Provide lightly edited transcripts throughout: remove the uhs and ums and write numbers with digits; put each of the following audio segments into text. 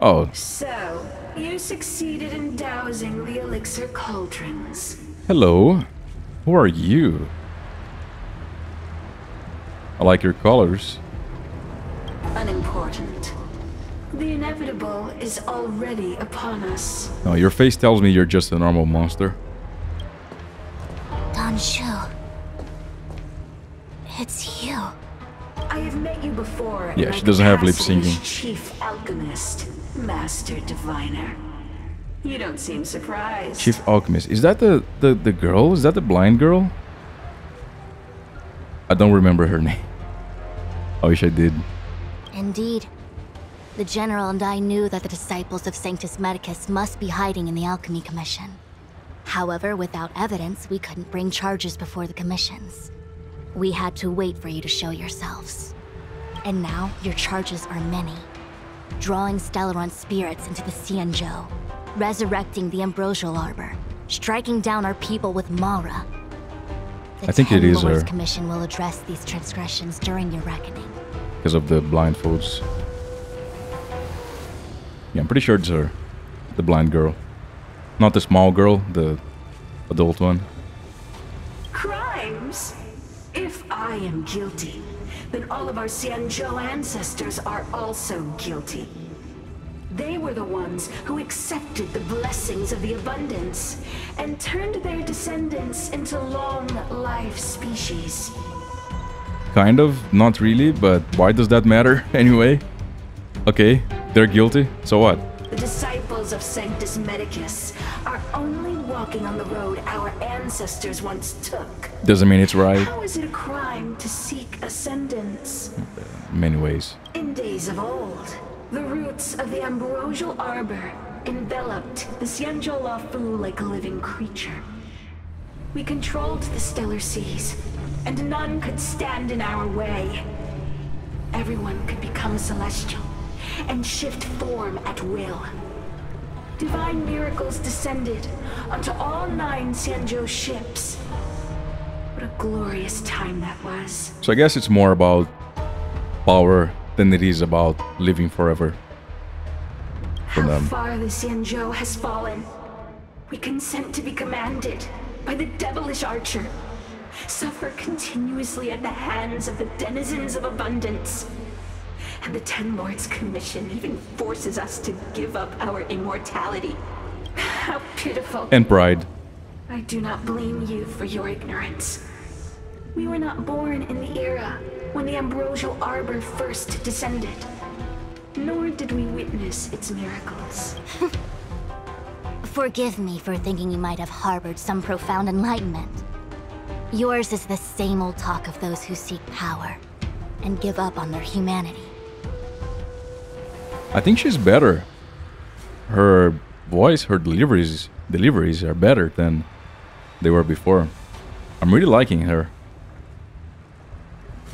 Oh. So, you succeeded in dousing the elixir cauldrons. Hello. Who are you? I like your colors. Unimportant. The inevitable is already upon us. No, your face tells me you're just a normal monster. Don Shu. It's you. I have met you before. Yeah, she doesn't have lip syncing. Chief Alchemist, Master Diviner. You don't seem surprised. Chief Alchemist. Is that the girl? Is that the blind girl? I don't remember her name. I wish I did. Indeed. The General and I knew that the disciples of Sanctus Medicus must be hiding in the Alchemy Commission. However, without evidence, we couldn't bring charges before the commissions. We had to wait for you to show yourselves. And now, your charges are many. Drawing Stellaron spirits into the Xianzhou, resurrecting the Ambrosial Arbor, striking down our people with Mara. I think it is her. The 10 Lords Commission will address these transgressions during your reckoning. Because of the blindfolds. Yeah, I'm pretty sure it's her. The blind girl. Not the small girl, the adult one. Crimes? If I am guilty, then all of our Xianzhou ancestors are also guilty. They were the ones who accepted the blessings of the abundance and turned their descendants into long-life species. Kind of, not really, but why does that matter anyway? Okay, they're guilty, so what? The disciples of Sanctus Medicus are only walking on the road our ancestors once took. Doesn't mean it's right. How is it a crime to seek ascendance? In many ways. In days of old, the roots of the Ambrosial Arbor enveloped the Xianzhou Lafu like a living creature. We controlled the stellar seas, and none could stand in our way. Everyone could become celestial and shift form at will. Divine miracles descended onto all 9 Xianzhou ships. What a glorious time that was. So I guess it's more about power than it is about living forever. How far the Xianzhou has fallen. We consent to be commanded by the devilish archer. Suffer continuously at the hands of the denizens of abundance. And the 10 Lords Commission even forces us to give up our immortality. How pitiful. And pride. I do not blame you for your ignorance. We were not born in the era when the Ambrosial Arbor first descended. Nor did we witness its miracles. Forgive me for thinking you might have harbored some profound enlightenment. Yours is the same old talk of those who seek power and give up on their humanity. I think she's better. Her voice, her deliveries are better than they were before. I'm really liking her.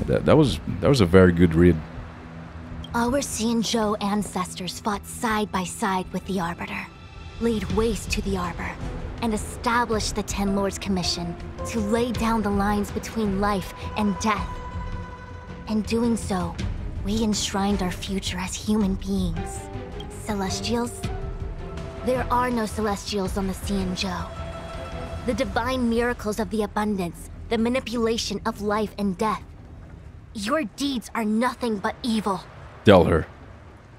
That was a very good read. Our Xianzhou ancestors fought side by side with the Arbiter, laid waste to the Arbor, and established the 10 Lords Commission to lay down the lines between life and death. In doing so, we enshrined our future as human beings. Celestials? There are no Celestials on the Xianzhou. The divine miracles of the abundance, the manipulation of life and death. Your deeds are nothing but evil. Tell her.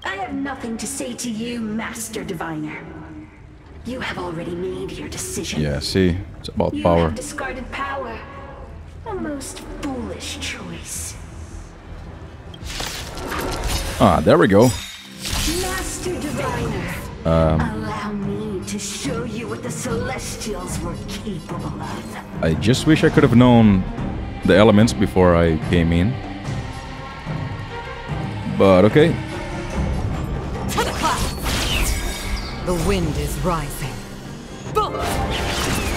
I have nothing to say to you, Master Diviner. You have already made your decision. Yeah, see? It's about You power. have discarded power. A most foolish choice. Ah, there we go. Master Diviner, allow me to show you what the Celestials were capable of. I just wish I could have known the elements before I came in. But okay. To the clouds! The wind is rising. Boom!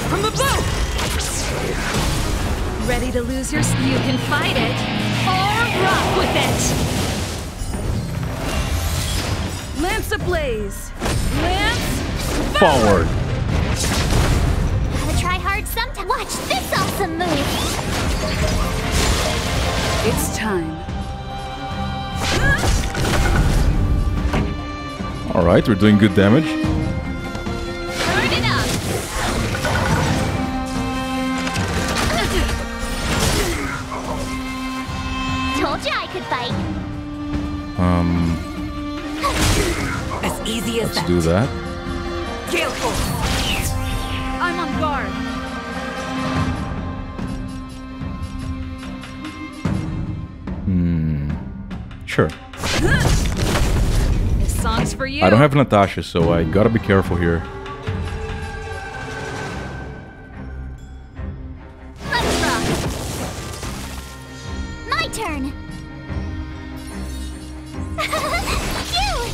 From the bow! Ready to lose your... You can fight it, or rock with it! Lance ablaze! Lance Forward! Gotta try hard sometime. Watch this awesome move! It's time. Alright, we're doing good damage. Turn it up. Told you I could fight. As easy as Let's that. do that. Gale Force. I'm on guard. Sure. This song's for you. I don't have Natasha, so I gotta be careful here. Let's rock. My turn. You.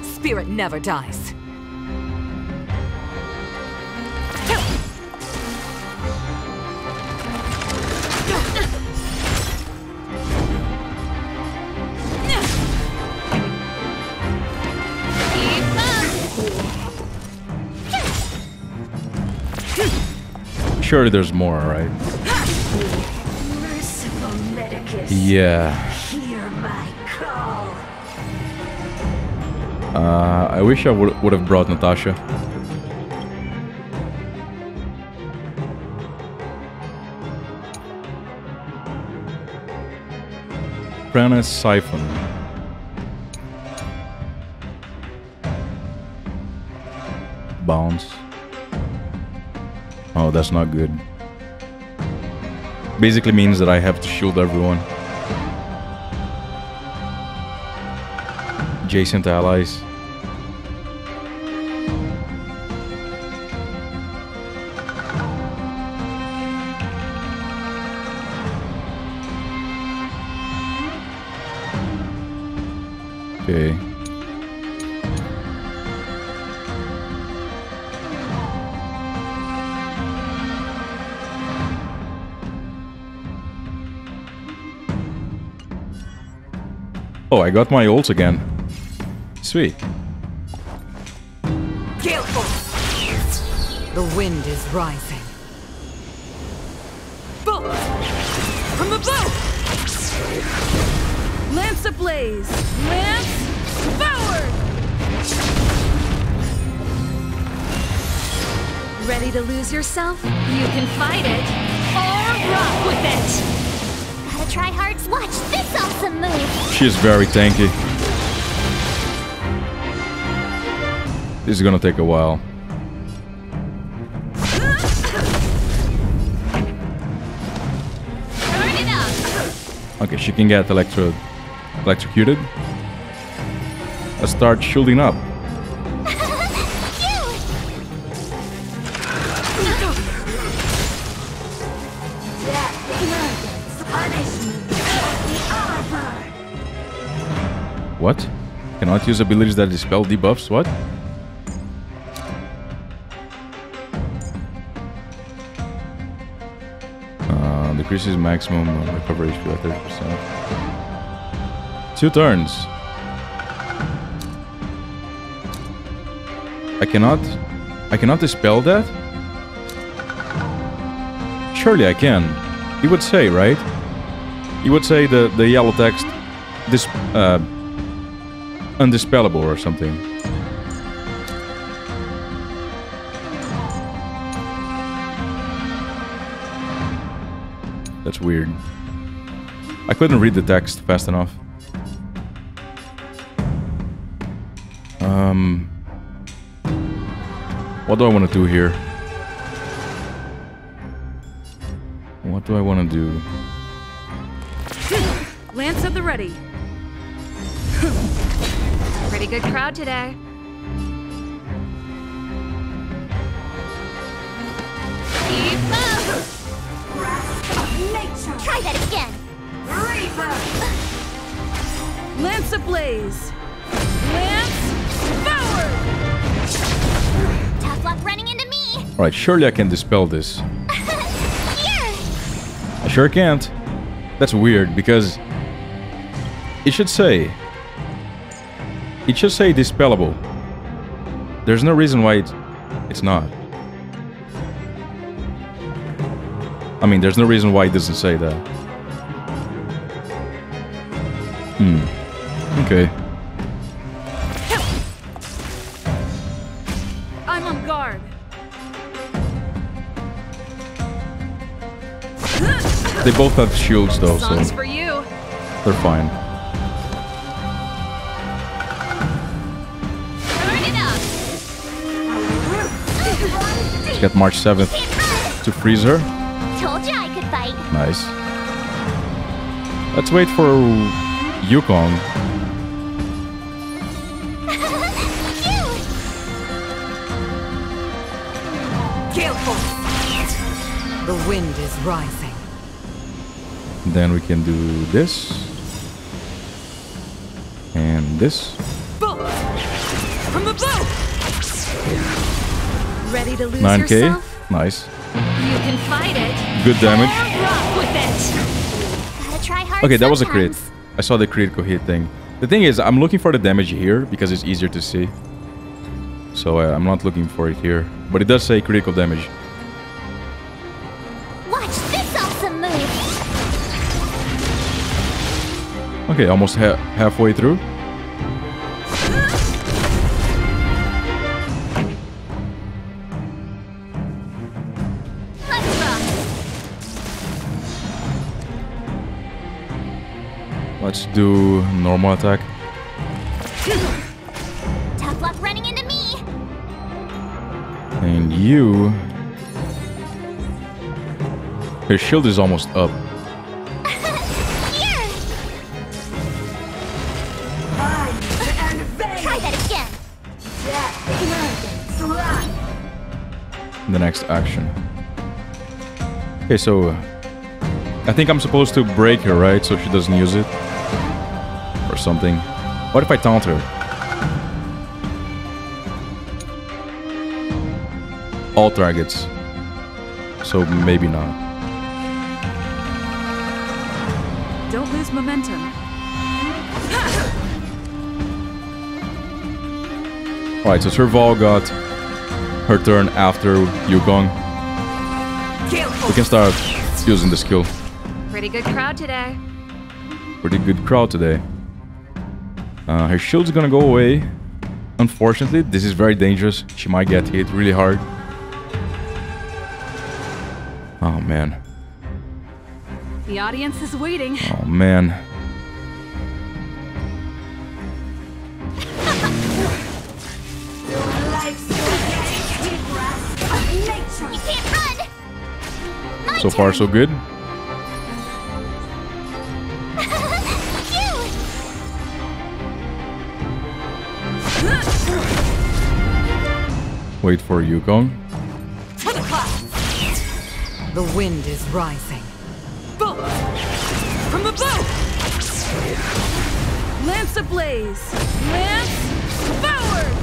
Spirit never dies. Surely there's more, right? Merciful Medicus, Yeah. hear my call. I wish I would have brought Natasha. Prana's Siphon. Bounce. Oh, that's not good. Basically means that I have to shield everyone. Adjacent allies. Okay. Oh, I got my ult again. Sweet. Gale Force. The wind is rising. Bolt from above. Lance ablaze. Lance forward. Ready to lose yourself? You can fight it or rock with it. Gotta try hard. Watch this awesome move. She is very tanky. This is gonna take a while. Turn it up. Okay, she can get electrocuted. Let's start shielding up. What? Cannot use abilities that dispel debuffs? What? Decreases maximum recovery HP by 30%. 2 turns. I cannot dispel that? Surely I can. He would say, right? He would say the yellow text undispellable or something. That's weird. I couldn't read the text fast enough. What do I want to do here? What do I want to do? Lance at the ready. Pretty good crowd today. Keep up. Try that again. Lance ablaze. Lance forward. Tough luck running into me. Alright, surely I can dispel this. Here. I sure can't. That's weird because it should say dispellable. There's no reason why it's not. I mean, there's no reason why it doesn't say that. Okay. on guard. They both have shields though, so Songs for you. they're fine. Turn it up. Let's get March 7th to freeze her. Told you I could fight. Nice. Let's wait for Yukong. Gale force. The wind is rising. Then we can do this. And this. Bolt from the bow. Ready to lose 9k. yourself? Nice. You can fight it. Good damage. Or rock with it. Gotta try hard. Okay, that was a crit. sometimes. I saw the critical hit thing. The thing is, I'm looking for the damage here because it's easier to see. So I'm not looking for it here. But it does say critical damage. Watch this awesome move. Okay, almost halfway through. Let's rock. Let's do normal attack. Tough luck running into me. And you... Her shield is almost up. Here. Try that again. The next action. Okay, so... I think I'm supposed to break her, right? So she doesn't use it. Or something. What if I taunt her? All targets. So maybe not. Don't lose momentum. Alright, so Serval got her turn after Yukong. We can start using the skill. Pretty good crowd today. Pretty good crowd today. Her shield's gonna go away. Unfortunately, this is very dangerous. She might get hit really hard. Oh man. The audience is waiting. Oh man. You can't run. My So far, so good. Wait for Yukong. To the clouds. The wind is rising. Bolt from the bow. Lance ablaze. Lance forward.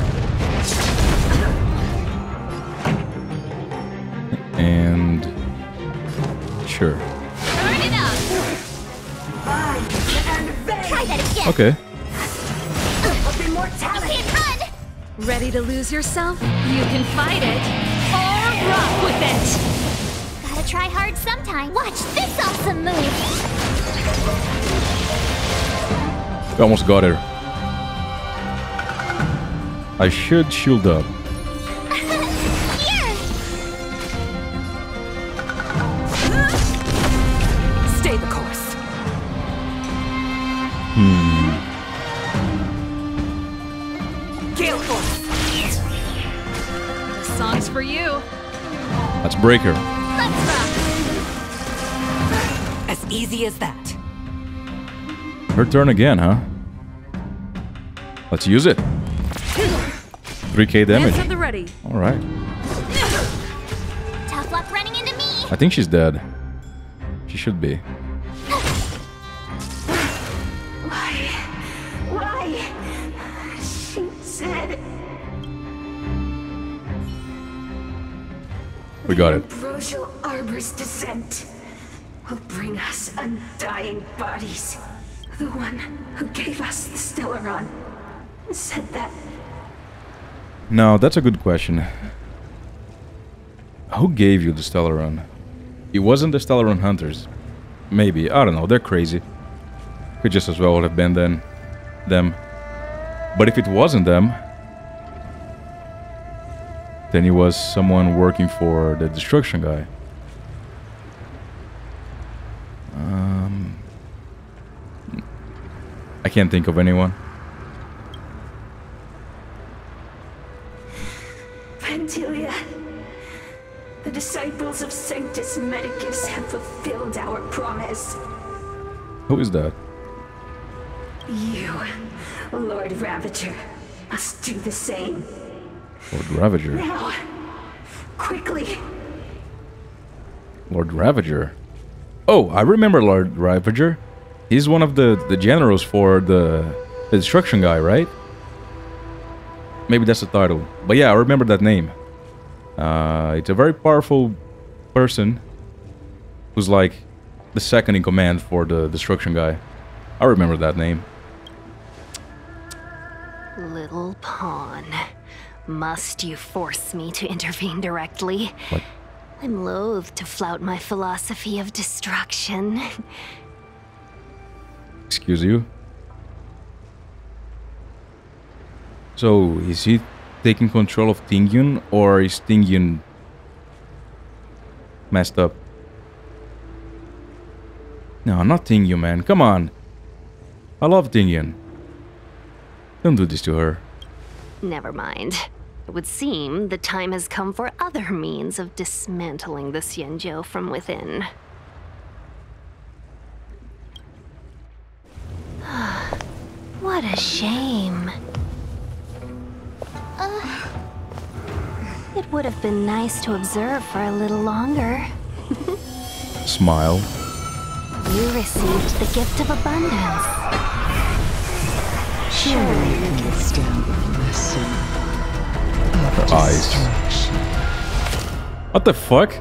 And... Sure. Turn it up. Try that again. Okay. You can't run. Ready to lose yourself? You can fight it. Or rock with it. Gotta try hard sometime. Watch this awesome move. We almost got her. I should shield up. Here. Stay the course. Gale force. The song's for you. Let's break her. Let's rock. As easy as that. Her turn again, huh? Let's use it. 3k damage. Lance at the ready. Alright. Tough luck running into me. I think she's dead. She should be. Why? She said We got it. Ambrosial Arbor's descent will bring us undying bodies. The one who gave us the Stellaron said that. Now, that's a good question. Who gave you the Stellaron? It wasn't the Stellaron Hunters. Maybe. I don't know. They're crazy. Could just as well have been them. But if it wasn't them, Then he was someone working for the destruction guy. I can't think of anyone. Vantilia, the disciples of Sanctus Medicus have fulfilled our promise. Who is that? You, Lord Ravager, must do the same. Lord Ravager. Now, quickly. Lord Ravager. Oh, I remember Lord Ravager. He's one of the generals for the destruction guy, right? Maybe that's the title. But yeah, I remember that name. It's a very powerful person who's like the second in command for the destruction guy. I remember that name. Little pawn. Must you force me to intervene directly? What? I'm loath to flout my philosophy of destruction. Excuse you? So, is he taking control of Tingyun, or is Tingyun messed up? No, not Tingyun, man. Come on. I love Tingyun. Don't do this to her. Never mind. It would seem the time has come for other means of dismantling the Xianzhou from within. What a shame. It would have been nice to observe for a little longer. Smile. You received the gift of abundance. Surely you can stand the lesson. Her eyes. What the fuck?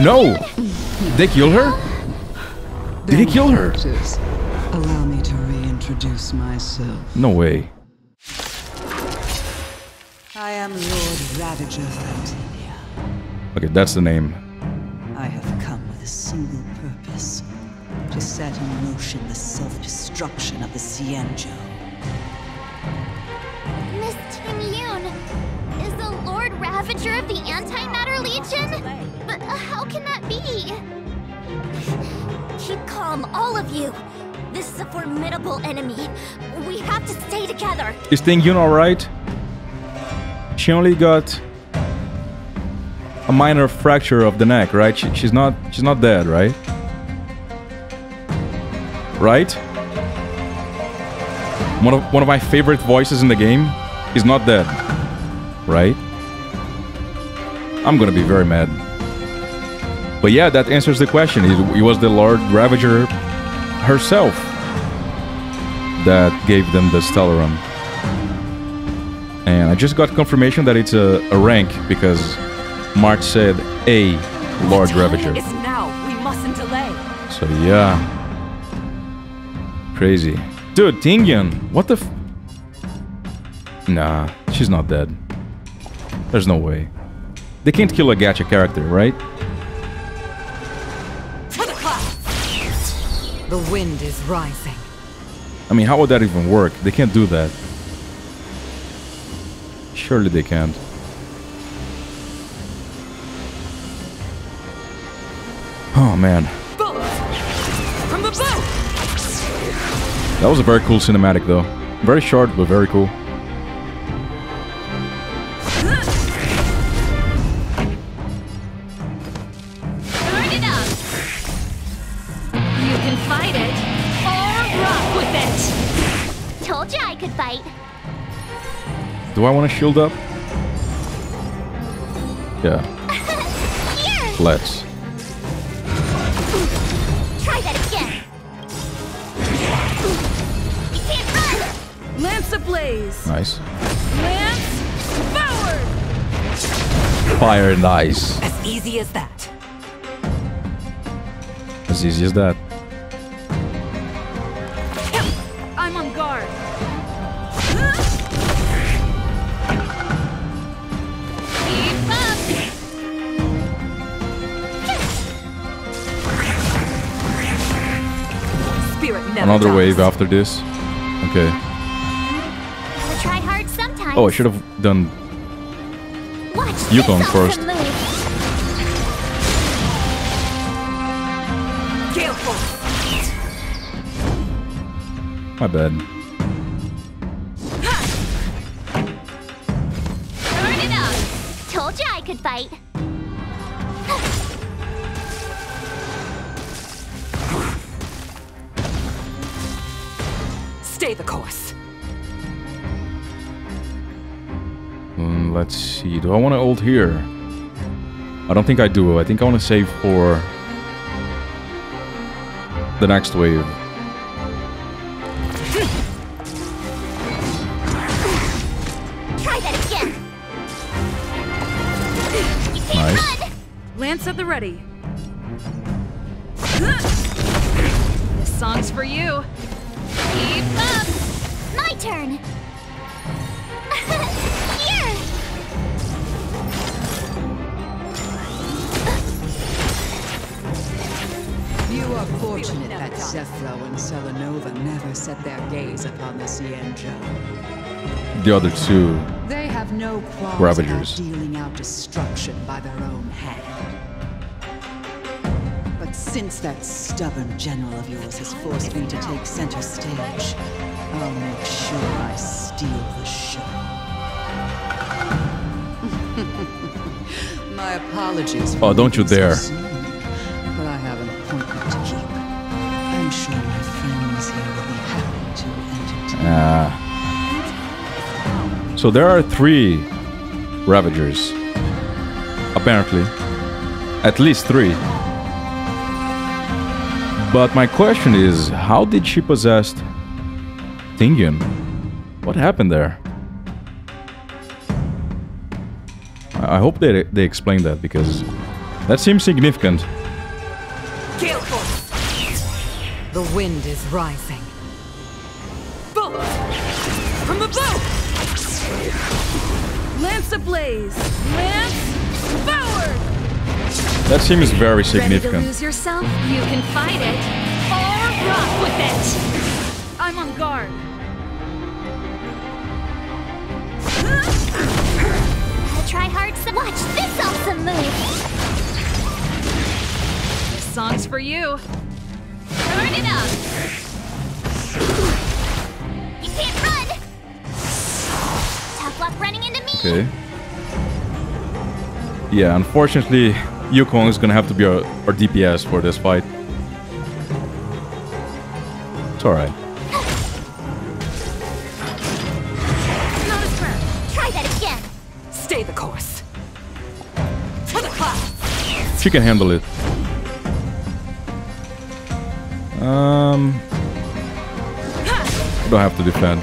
No! Did they kill her? Did he kill her? Allow me to reintroduce myself. No way. I am Lord Ravager Vantilia. Okay, that's the name. I have come with a single purpose. To set in motion the self-destruction of the Xianzhou. Miss Tingyun is the Lord Ravager of the Antimatter Legion? But how can that be? Keep calm, all of you. This is a formidable enemy. We have to stay together. Is Tingyun alright? She only got a minor fracture of the neck, right? She's not dead, right? Right? One of my favorite voices in the game is not dead, right? I'm gonna be very mad. But yeah, that answers the question. It was the Lord Ravager herself that gave them the Stellarum. And I just got confirmation that it's a rank because March said a Lord Ravager. It's now. We mustn't delay. So yeah. Crazy. Dude, Tingyun, what the f... Nah, she's not dead. There's no way. They can't kill a gacha character, right? To the clouds! The wind is rising. I mean, how would that even work? They can't do that. Surely they can't. Oh, man. Bolt! From the boat! That was a very cool cinematic, though. Very short, but very cool. Burn it up. You can fight it, or rock with it! Told you I could fight. Do I want to shield up? Yeah. Here! Let's. Try that again. You can't run! Lance ablaze! Nice. Lance forward! Fire and ice. As easy as that. As easy as that. I'm on guard. Keep up! Spirit never Another dies. wave after this. Okay. Gotta try hard sometimes. Oh, I should have done Yukon first. My bad. Turn it up. Told you I could fight. Stay the course. Let's see. Do I want to ult here? I don't think I do. I think I want to save for the next wave. Try that again. Nice. Lance at the ready. This song's for you. Keep up. My turn. Here. You are fortunate that Zephyro and Selenova never set their gaze upon the Xianzhou. The other two. They have no qualms Ravagers. about dealing out destruction by their own hand. But since that stubborn general of yours has forced me to take center stage, I'll make sure I steal the show. My apologies. Oh, don't you dare. So soon, but I have an appointment to keep. I'm sure my friends here will be happy to entertain. So there are 3 Ravagers. Apparently. At least 3. But my question is, how did she possess Tingyun? What happened there? I hope they explain that, because that seems significant. The wind is rising. Bolt! From the bow! Lance ablaze. Lance forward. That seems very Ready to significant. lose yourself? You can fight it. Or rock with it. I'm on guard. Gotta try hard. Watch this awesome move. This song's for you. Turn it up. You can't run. Tough luck running into me. Okay. Yeah, unfortunately, Yukon is gonna have to be our DPS for this fight. It's alright. Not a threat. Try that again. Stay the course. To the clouds. She can handle it. I don't have to defend.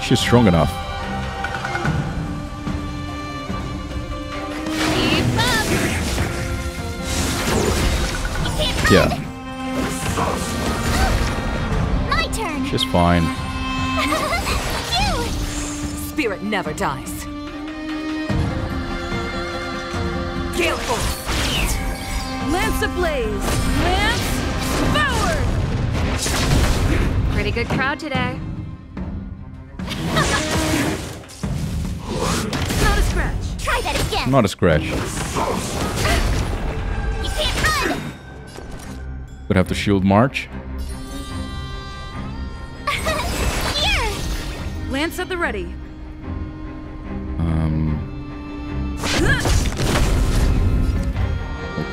She's strong enough. Keep up. You can't run. Yeah, My turn. she's fine. You. Spirit never dies. Gale force. Lance ablaze. Lance forward. Pretty good crowd today. Not a scratch. Try that again. Not a scratch. You can't run. Would have to shield march. Here. Lance at the ready.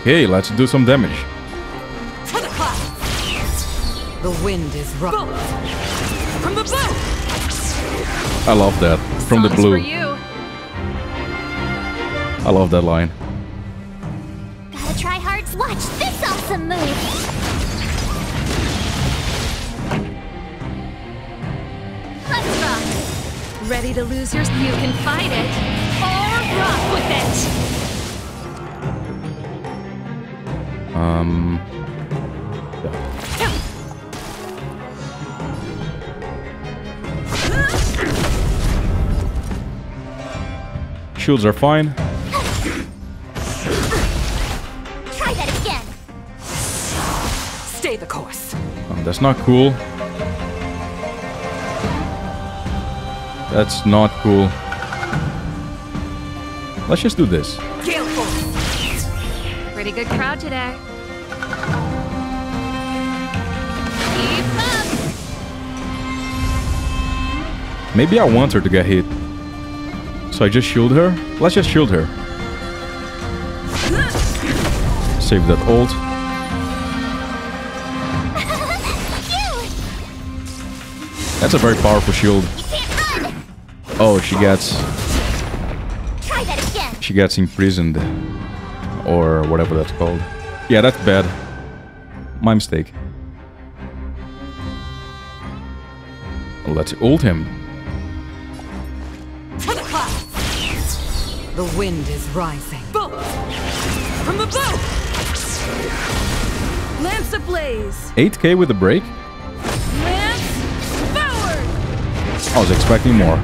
Okay, let's do some damage. To the clouds. The wind is rising. From the bow. I love that. From the Song's blue. for you. I love that line. Gotta try hard. Watch this awesome move. Let's rock. Ready to lose your... You can fight it. Or rock with it. Shields are fine. Try that again. Stay the course. That's not cool. That's not cool. Let's just do this. Gale Force. Pretty good crowd today. Keep up. Maybe I want her to get hit. So I just shield her? Let's just shield her. Save that ult. That's a very powerful shield. Oh, she gets imprisoned. Or whatever that's called. Yeah, that's bad. My mistake. Let's ult him. The wind is rising. Bolt! From the bow! Lance ablaze! 8k with a break? Lance forward! I was expecting more.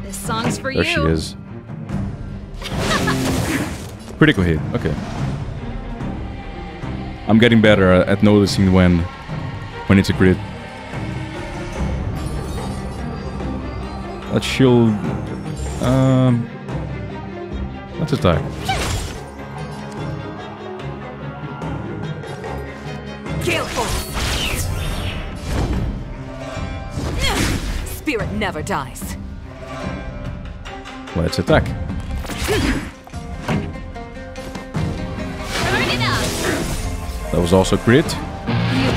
This song's for There you. she is. Critical hit. Okay. I'm getting better at noticing when it's a crit. Let's shield. Let's attack. Gale Force! Spirit never dies. Let's attack. Turn it up. That was also crit. You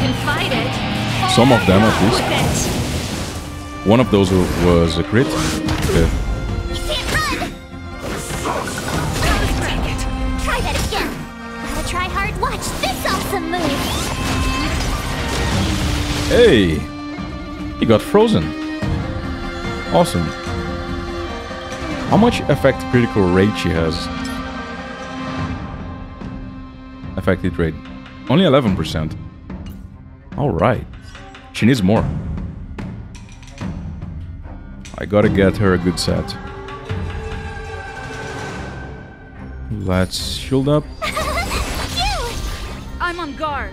can fight it. Some of them, at With least. it. One of those was a crit. Okay. Try that again. Gotta try hard. Watch this awesome move. Hey! He got frozen. Awesome. How much effect critical rate she has? Affected rate. Only 11%. Alright. She needs more. I gotta get her a good set. Let's shield up. I'm on guard.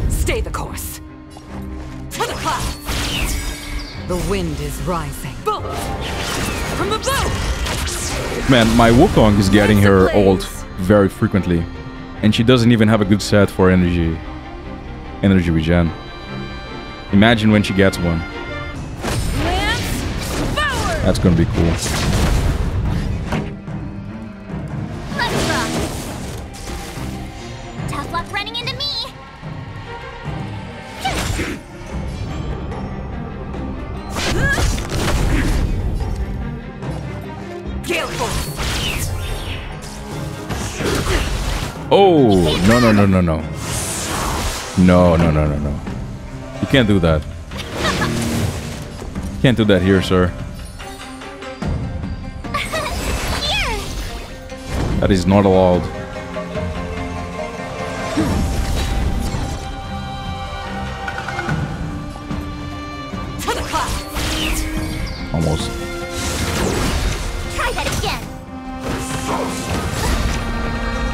Stay the course. To the clouds! The wind is rising. Bolt! From the bow! Man, my Wukong is getting her ult very frequently. And she doesn't even have a good set for energy regen. Imagine when she gets one. Lance forward. That's gonna be cool. Let's rock. Tough luck running into me. Gale Force! Oh, no, no, no, no, no. No, no, no, no, no. You can't do that. Can't do that here, sir. Here. That is not allowed. To the clouds! Almost. Try that again.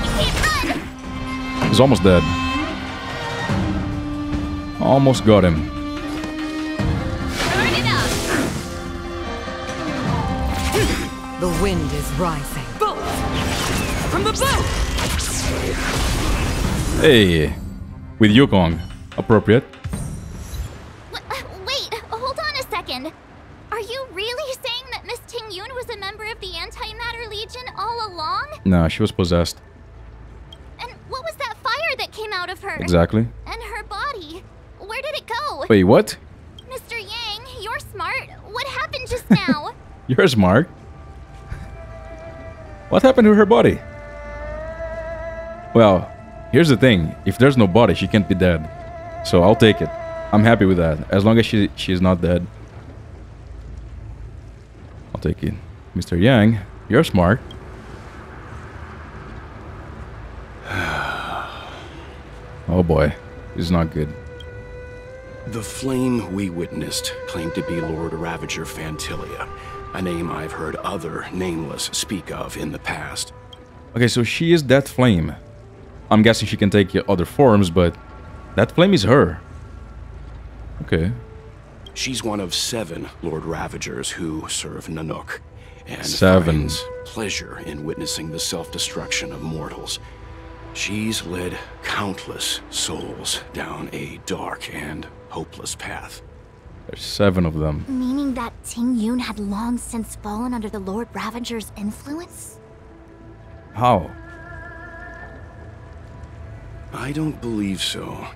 You can't run. He's almost dead. Almost got him. Turn it up. The wind is rising. Bolt! From the bow! Hey, with Yukong. Appropriate. Wait, hold on a second. Are you really saying that Miss Ting Yun was a member of the Antimatter Legion all along? No, she was possessed. And what was that fire that came out of her? Exactly. And her body? Where did it go? Wait, what? Mr. Yang, you're smart. What happened just now? You're smart. What happened to her body? Well, here's the thing. If there's no body, she can't be dead. So I'll take it. I'm happy with that. As long as she's not dead. I'll take it. Mr. Yang, you're smart. Oh boy. This is not good. The flame we witnessed claimed to be Lord Ravager Fantilia, a name I've heard other Nameless speak of in the past. Okay, so she is that flame. I'm guessing she can take other forms, but that flame is her. Okay. She's one of 7 Lord Ravagers who serve Nanook, and 7. finds pleasure in witnessing the self-destruction of mortals. She's led countless souls down a dark and hopeless path. There's 7 of them. Meaning that Ting Yun had long since fallen under the Lord Ravager's influence? How? I don't believe so.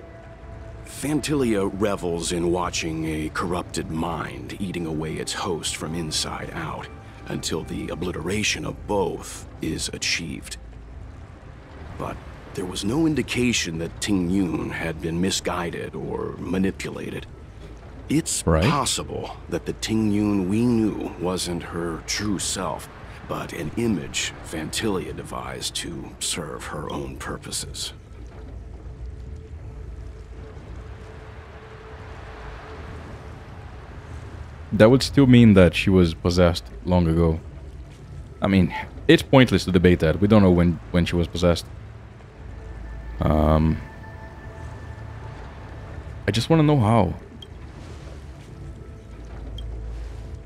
Phantilia revels in watching a corrupted mind eating away its host from inside out, until the obliteration of both is achieved. But there was no indication that Ting Yun had been misguided or manipulated. It's possible that the Ting Yun we knew wasn't her true self, but an image Phantilia devised to serve her own purposes. That would still mean that she was possessed long ago. I mean, it's pointless to debate that. We don't know when she was possessed. I just want to know how.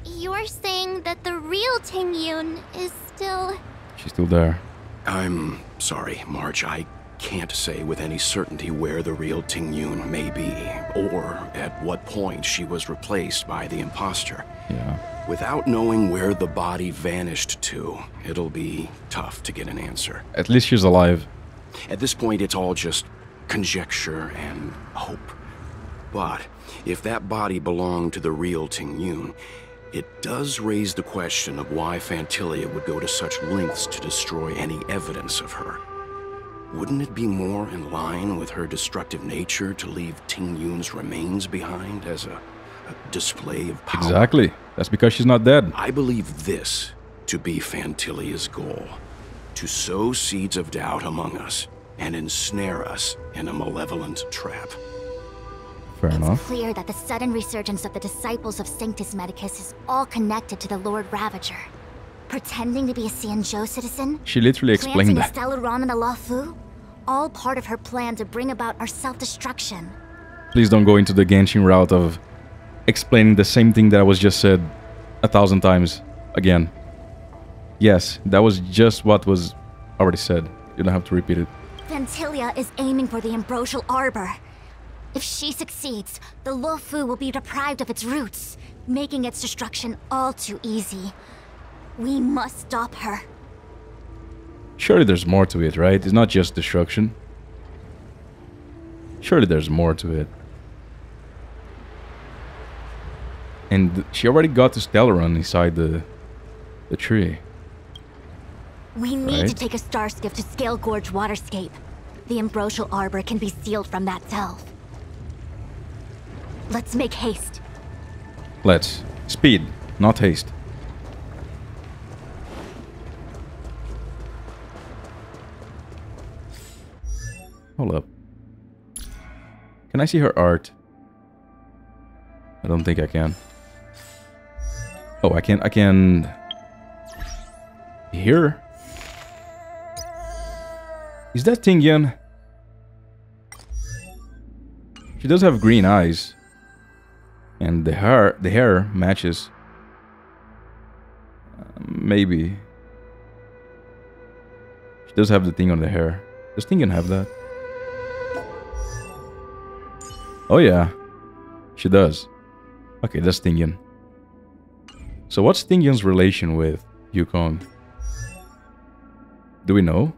You're saying that the real Ting Yun is still... She's still there. I'm sorry, March. I can't say with any certainty where the real Ting Yun may be, or at what point she was replaced by the imposter. Yeah. Without knowing where the body vanished to, it'll be tough to get an answer. At least she's alive. At this point, it's all just conjecture and hope. But if that body belonged to the real Ting Yun, it does raise the question of why Phantilia would go to such lengths to destroy any evidence of her. Wouldn't it be more in line with her destructive nature to leave Ting Yun's remains behind as a display of power? Exactly. That's because she's not dead. I believe this to be Phantilia's goal. To sow seeds of doubt among us and ensnare us in a malevolent trap. Fair enough. It's clear that the sudden resurgence of the disciples of Sanctus Medicus is all connected to the Lord Ravager. Pretending to be a Xianzhou citizen? She literally explained planting that. a stellar ramen a la Fu? All part of her plan to bring about our self-destruction. Please don't go into the Genshin route of explaining the same thing that I was just said 1,000 times again. Yes, that was just what was already said. You don't have to repeat it. Phantilia is aiming for the Ambrosial Arbor. If she succeeds, the Luofu will be deprived of its roots, making its destruction all too easy. We must stop her. Surely there's more to it, right? It's not just destruction. Surely there's more to it. And she already got to Stellaron inside the tree. We need Right. to take a star skiff to Scale Gorge Waterscape. The Ambrosial Arbor can be sealed from that delve. Let's make haste. Let's. Speed, not haste. Hold up. Can I see her art? I don't think I can. Oh, I can hear her. Is that Ting Yun? She does have green eyes. And the hair matches. Maybe. She does have the thing on the hair. Does Ting Yun have that? Oh yeah. She does. Okay, that's Ting Yun. So what's Ting Yun's relation with Yukong? Do we know?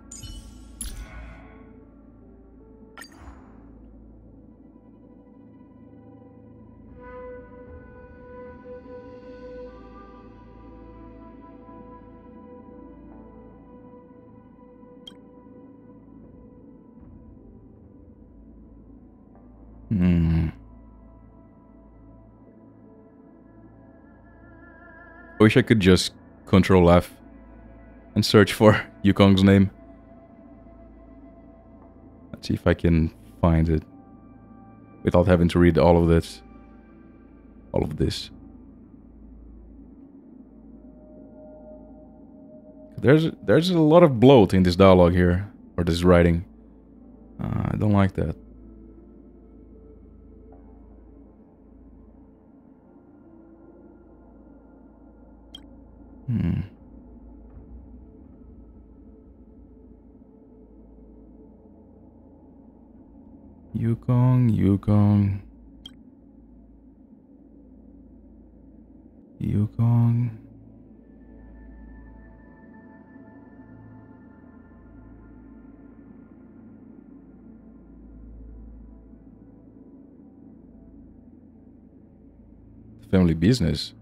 I wish I could just Control F and search for Yukong's name. Let's see if I can find it without having to read all of this. All of this. There's a lot of bloat in this dialogue here, or this writing. I don't like that. Hmm. Yukong, Yukong. Yukong. Family business.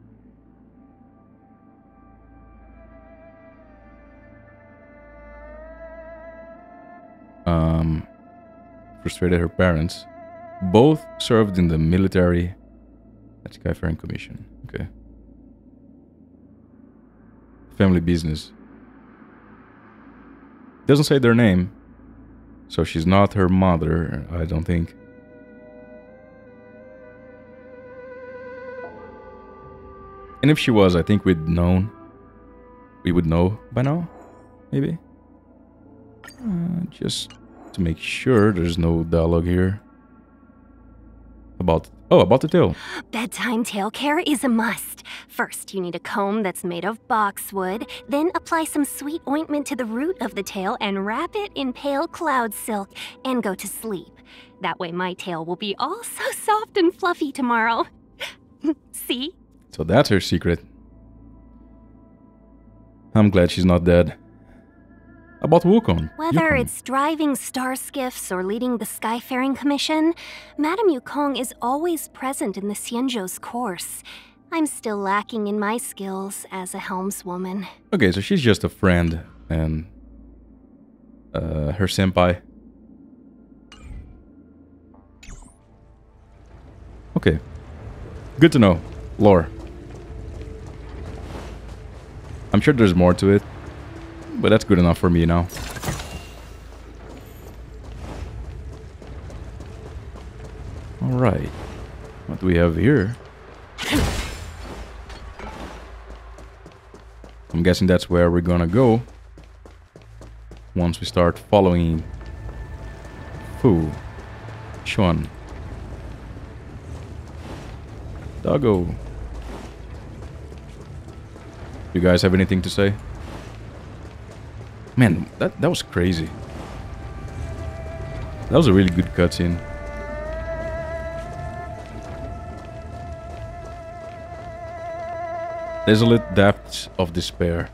Frustrated her parents. Both served in the military at Skyfaring Commission. Okay. Family business. Doesn't say their name. So she's not her mother, I don't think. And if she was, I think we'd known. We would know by now, maybe. Just to make sure there's no dialogue here. About the tail. Bedtime tail care is a must. First, you need a comb that's made of boxwood, then apply some sweet ointment to the root of the tail and wrap it in pale cloud silk and go to sleep. That way my tail will be all so soft and fluffy tomorrow. See? So that's her secret. I'm glad she's not dead. About Wukong. Whether Yukong. it's driving star skiffs or leading the Skyfaring Commission, Madame Yukong is always present in the Xianzhou's course. I'm still lacking in my skills as a helmswoman. Okay, so she's just a friend and her senpai. Okay. Good to know. Lore. I'm sure there's more to it, but that's good enough for me now. Alright. What do we have here? I'm guessing that's where we're gonna go once we start following Fu, Xuan, Doggo. You guys have anything to say? Man, that was crazy. That was a really good cutscene. Desolate depths of despair.